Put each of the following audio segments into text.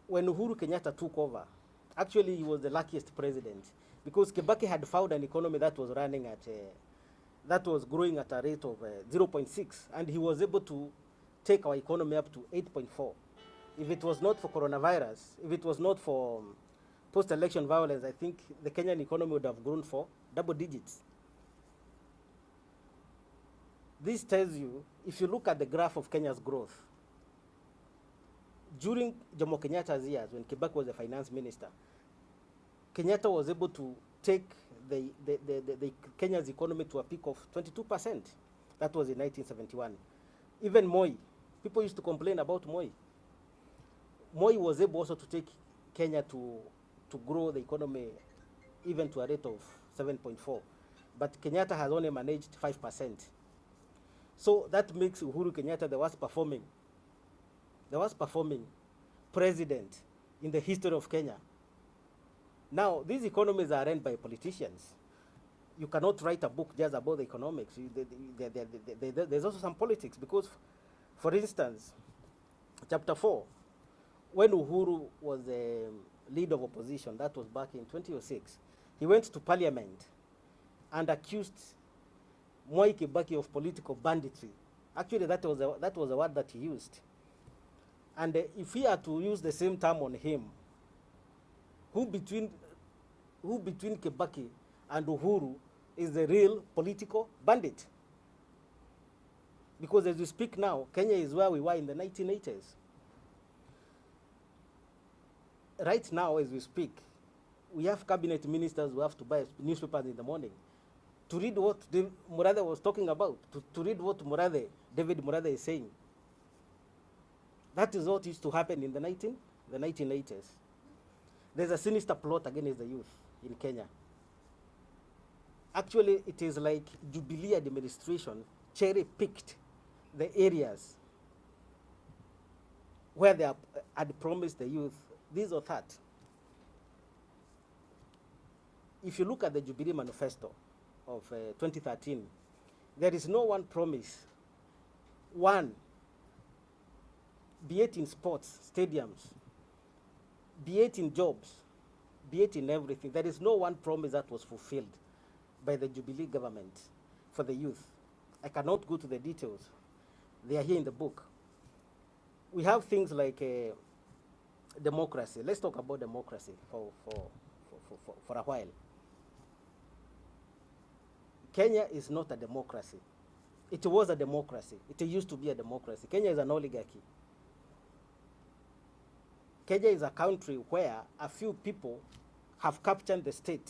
when Uhuru Kenyatta took over, actually he was the luckiest president because Kibaki had found an economy that was running at, that was growing at a rate of 0.6, and he was able to take our economy up to 8.4. If it was not for coronavirus, if it was not for post-election violence, I think the Kenyan economy would have grown for double digits. This tells you, if you look at the graph of Kenya's growth, during Jomo Kenyatta's years, when Kibaki was the finance minister, Kenyatta was able to take the Kenya's economy to a peak of 22%. That was in 1971. Even Moi, people used to complain about Moi. Moi was able also to take Kenya to grow the economy even to a rate of 7.4. But Kenyatta has only managed 5%. So that makes Uhuru Kenyatta the worst performing president in the history of Kenya. Now, these economies are run by politicians. You cannot write a book just about the economics. There's also some politics because, for instance, chapter 4, when Uhuru was the leader of opposition, that was back in 2006, he went to parliament and accused Mwai Kibaki of political banditry. Actually, that was the word that he used. And if he had to use the same term on him, who between Kibaki and Uhuru is the real political bandit? Because as we speak now, Kenya is where we were in the 1980s. Right now, as we speak, we have cabinet ministers who have to buy newspapers in the morning to read what Murathe was talking about, to read what David Murathe is saying. That is what used to happen in the 1980s. There's a sinister plot against the youth in Kenya. Actually, it is like Jubilee administration cherry-picked the areas where they had promised the youth this or that. If you look at the Jubilee manifesto of 2013, there is no one promise, be it in sports, stadiums, be it in jobs, be it in everything. There is no one promise that was fulfilled by the Jubilee government for the youth. I cannot go to the details. They are here in the book. We have things like democracy. Let's talk about democracy for a while. Kenya is not a democracy. It was a democracy. It used to be a democracy. Kenya is an oligarchy. Kenya is a country where a few people have captured the state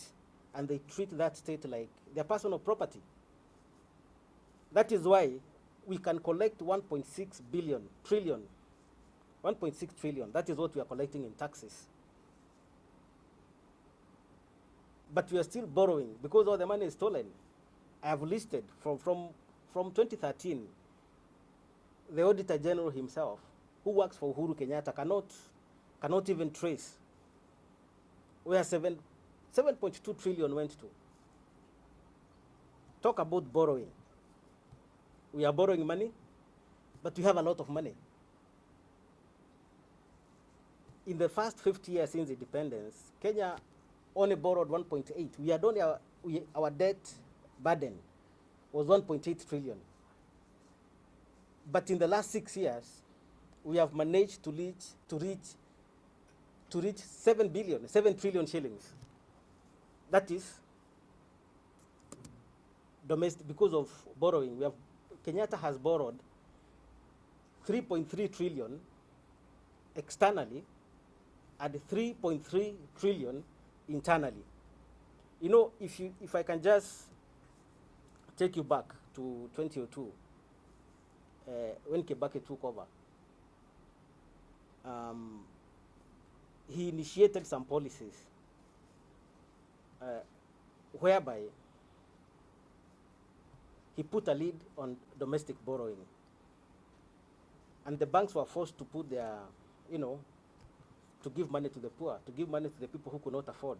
and they treat that state like their personal property. That is why we can collect 1.6 trillion. That is what we are collecting in taxes. But we are still borrowing because all the money is stolen. I have listed from 2013, the Auditor General himself, who works for Uhuru Kenyatta, cannot even trace where 7.2 trillion went to. Talk about borrowing. We are borrowing money, but we have a lot of money. In the first 50 years since independence, Kenya only borrowed 1.8. We had only our debt burden was 1.8 trillion. But in the last 6 years, we have managed to reach 7 trillion shillings. That is domestic because of borrowing. Kenyatta has borrowed 3.3 trillion externally and 3.3 trillion internally. You know, if I can just take you back to 2002, when Kibaki took over, he initiated some policies whereby he put a lid on domestic borrowing. And the banks were forced to put their, to give money to the poor, to give money to the people who could not afford,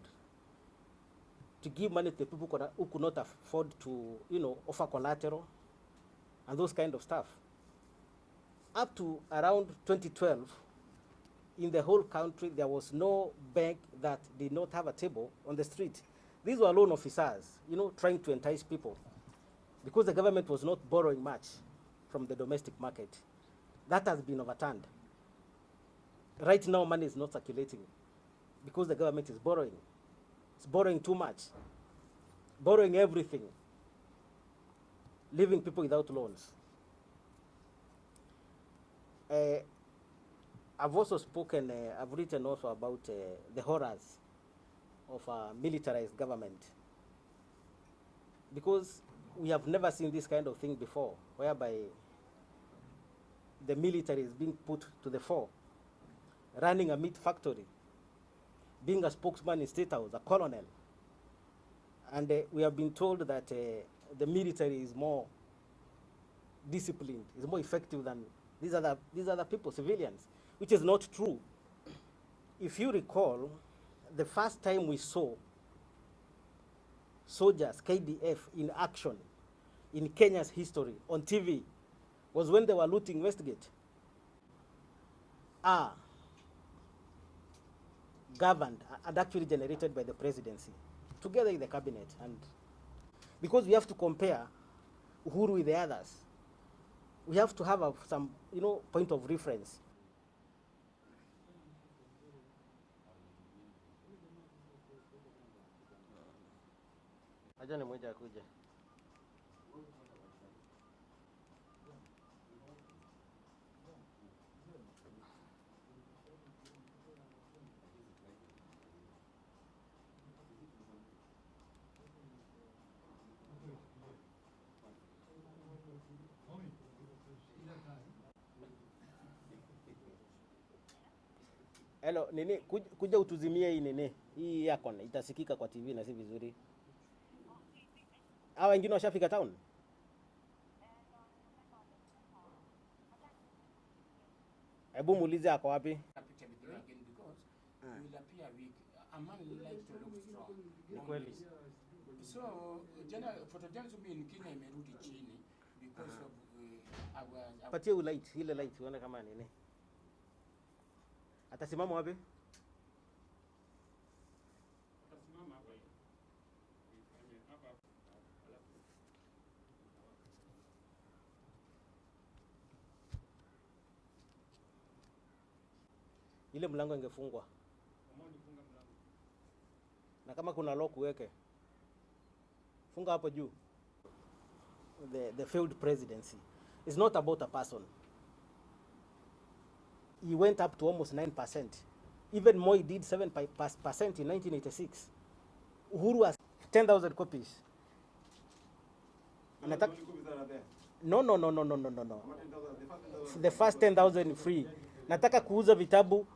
to give money to the people who could not afford to, offer collateral and those kind of stuff. Up to around 2012, in the whole country, there was no bank that did not have a table on the street. These were loan officers, you know, trying to entice people because the government was not borrowing much from the domestic market. That has been overturned. Right now, money is not circulating because the government is borrowing. It's borrowing too much, borrowing everything, leaving people without loans. I've also spoken, I've written also about the horrors of a militarized government, because we have never seen this kind of thing before, whereby the military is being put to the fore, running a meat factory, being a spokesman in State House, a colonel. And we have been told that the military is more disciplined, is more effective than these other people, civilians, which is not true. If you recall, the first time we saw soldiers, KDF, in action in Kenya's history on TV was when they were looting Westgate. Governed and actually generated by the presidency, together in the cabinet. And because we have to compare Uhuru with the others, we have to have some, you know, point of reference. Ajani mmoja akuja. Hello, nini kuja utuzimie hii nini? Hii yako itasikika kwa TV na si vizuri. Hawa wengine washafika town? Hebu muulize ako wapi? Ni kweli. So, jana photojournalism in Kenya imerudi chini because of our Patie ulight, ile light uone kama nini. Atasimama wapi? atasimama hapa hivi. Hapa. Ile mlango ingefungwa. Na kama kuna lock uweke. Funga hapo juu. The failed presidency is not about a person. He went up to almost 9%. Even Moi did 7% in 1986. Uhuru has 10,000 copies. No. The first 10,000 free. Nataka kuuza vitabu